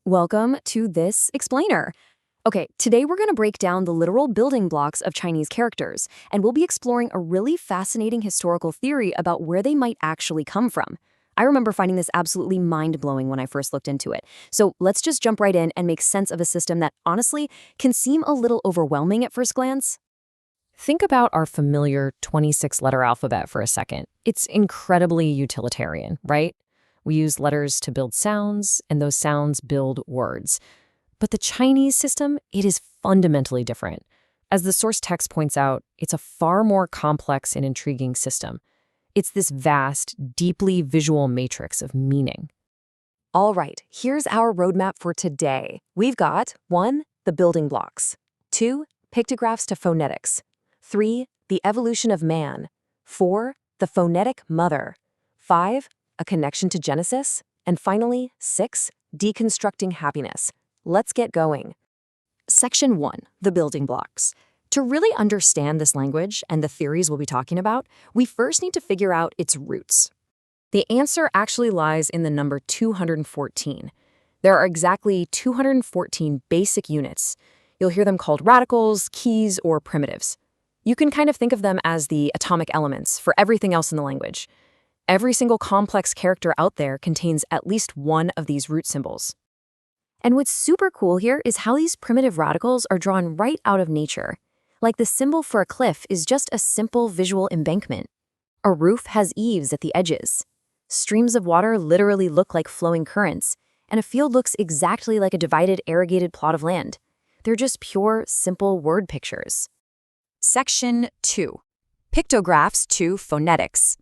Welcome to this explainer. Okay, today we're going to break down the literal building blocks of Chinese characters, and we'll be exploring a really fascinating historical theory about where they might actually come from. I remember finding this absolutely mind-blowing when I first looked into it. So let's just jump right in and make sense of a system that, honestly, can seem a little overwhelming at first glance. Think about our familiar 26-letter alphabet for a second. It's incredibly utilitarian, right? We use letters to build sounds, and those sounds build words. But the Chinese system, it is fundamentally different. As the source text points out, it's a far more complex and intriguing system. It's this vast, deeply visual matrix of meaning. All right, here's our roadmap for today. We've got 1. The building blocks. 2. Pictographs to phonetics. 3. The evolution of man. 4. The phonetic mother. 5. A connection to Genesis. And finally, 6. Deconstructing happiness. Let's get going. Section 1. The building blocks. To really understand this language and the theories we'll be talking about, we first need to figure out its roots. The answer actually lies in the number 214. There are exactly 214 basic units. You'll hear them called radicals, keys, or primitives. You can kind of think of them as the atomic elements for everything else in the language. Every single complex character out there contains at least one of these root symbols. And what's super cool here is how these primitive radicals are drawn right out of nature. Like the symbol for a cliff is just a simple visual embankment. A roof has eaves at the edges. Streams of water literally look like flowing currents, and a field looks exactly like a divided, irrigated plot of land. They're just pure, simple word pictures. Section 2. Pictographs to phonetics.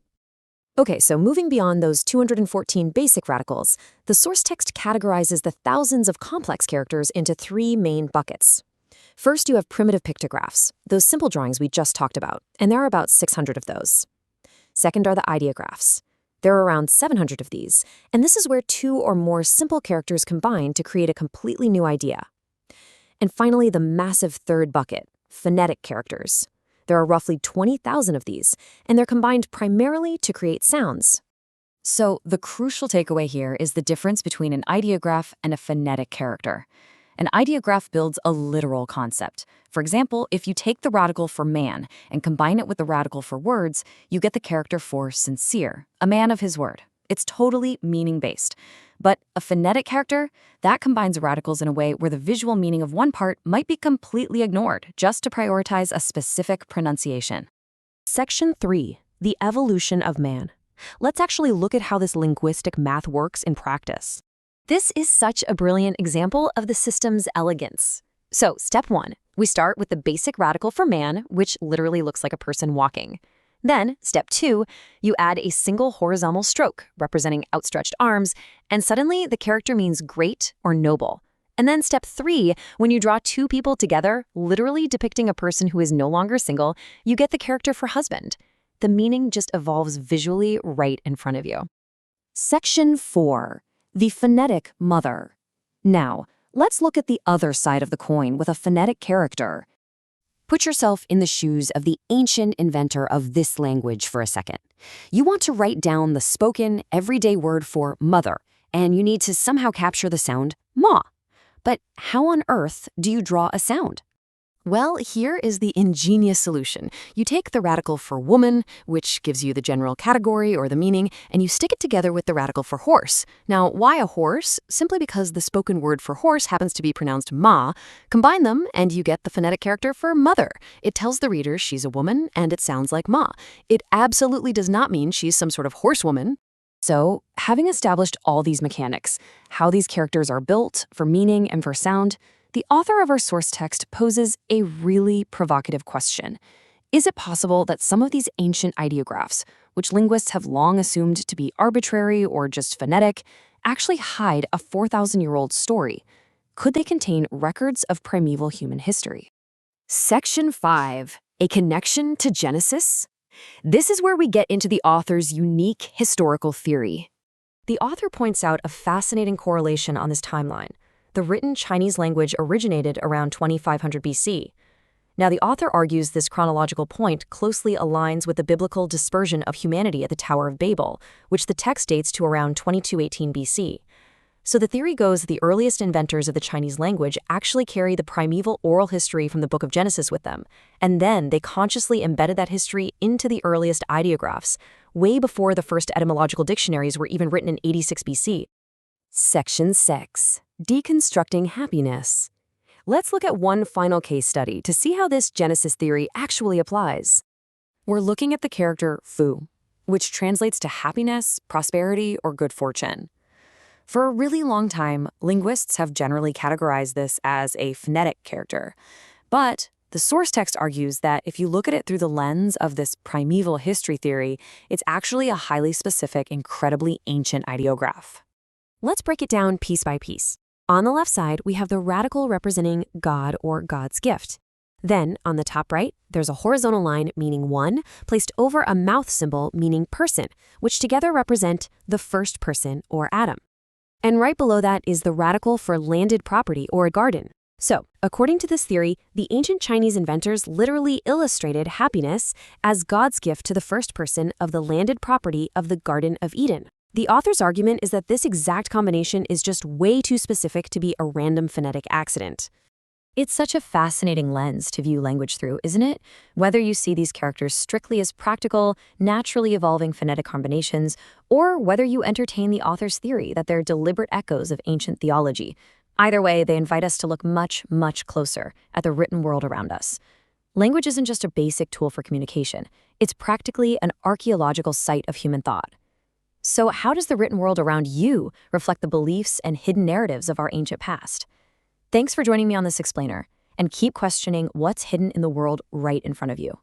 Okay, so moving beyond those 214 basic radicals, the source text categorizes the thousands of complex characters into 3 main buckets. First, you have primitive pictographs, those simple drawings we just talked about, and there are about 600 of those. Second are the ideographs. There are around 700 of these, and this is where 2 or more simple characters combine to create a completely new idea. And finally, the massive third bucket, phonetic characters. There are roughly 20,000 of these, and they're combined primarily to create sounds. So the crucial takeaway here is the difference between an ideograph and a phonetic character. An ideograph builds a literal concept. For example, if you take the radical for man and combine it with the radical for words, you get the character for sincere, a man of his word. It's totally meaning-based. But a phonetic character, that combines radicals in a way where the visual meaning of one part might be completely ignored just to prioritize a specific pronunciation. Section 3. The evolution of man. Let's actually look at how this linguistic math works in practice. This is such a brilliant example of the system's elegance. So, step 1. We start with the basic radical for man, which literally looks like a person walking. Then, step 2, you add a single horizontal stroke representing outstretched arms, and suddenly the character means great or noble. And then step 3, when you draw 2 people together, literally depicting a person who is no longer single, you get the character for husband. The meaning just evolves visually right in front of you. Section 4. The phonetic mother. Now, let's look at the other side of the coin with a phonetic character. Put yourself in the shoes of the ancient inventor of this language for a second. You want to write down the spoken, everyday word for mother, and you need to somehow capture the sound ma. But how on earth do you draw a sound? Well, here is the ingenious solution. You take the radical for woman, which gives you the general category or the meaning, and you stick it together with the radical for horse. Now, why a horse? Simply because the spoken word for horse happens to be pronounced ma. Combine them, and you get the phonetic character for mother. It tells the reader she's a woman, and it sounds like ma. It absolutely does not mean she's some sort of horsewoman. So, having established all these mechanics, how these characters are built for meaning and for sound, the author of our source text poses a really provocative question. Is it possible that some of these ancient ideographs, which linguists have long assumed to be arbitrary or just phonetic, actually hide a 4,000-year-old story? Could they contain records of primeval human history? Section 5. A connection to Genesis? This is where we get into the author's unique historical theory. The author points out a fascinating correlation on this timeline. The written Chinese language originated around 2500 BC. Now, the author argues this chronological point closely aligns with the biblical dispersion of humanity at the Tower of Babel, which the text dates to around 2218 BC. So the theory goes that the earliest inventors of the Chinese language actually carry the primeval oral history from the Book of Genesis with them, and then they consciously embedded that history into the earliest ideographs, way before the first etymological dictionaries were even written in 86 BC. Section 6. Deconstructing happiness. Let's look at one final case study to see how this Genesis theory actually applies. We're looking at the character fu, which translates to happiness, prosperity, or good fortune. For a really long time, linguists have generally categorized this as a phonetic character. But the source text argues that if you look at it through the lens of this primeval history theory, it's actually a highly specific, incredibly ancient ideograph. Let's break it down piece by piece. On the left side, we have the radical representing God or God's gift. Then, on the top right, there's a horizontal line meaning one, placed over a mouth symbol meaning person, which together represent the first person or Adam. And right below that is the radical for landed property or a garden. So, according to this theory, the ancient Chinese inventors literally illustrated happiness as God's gift to the first person of the landed property of the Garden of Eden. The author's argument is that this exact combination is just way too specific to be a random phonetic accident. It's such a fascinating lens to view language through, isn't it? Whether you see these characters strictly as practical, naturally evolving phonetic combinations, or whether you entertain the author's theory that they're deliberate echoes of ancient theology. Either way, they invite us to look much, much closer at the written world around us. Language isn't just a basic tool for communication. It's practically an archaeological site of human thought. So how does the written world around you reflect the beliefs and hidden narratives of our ancient past? Thanks for joining me on this explainer, and keep questioning what's hidden in the world right in front of you.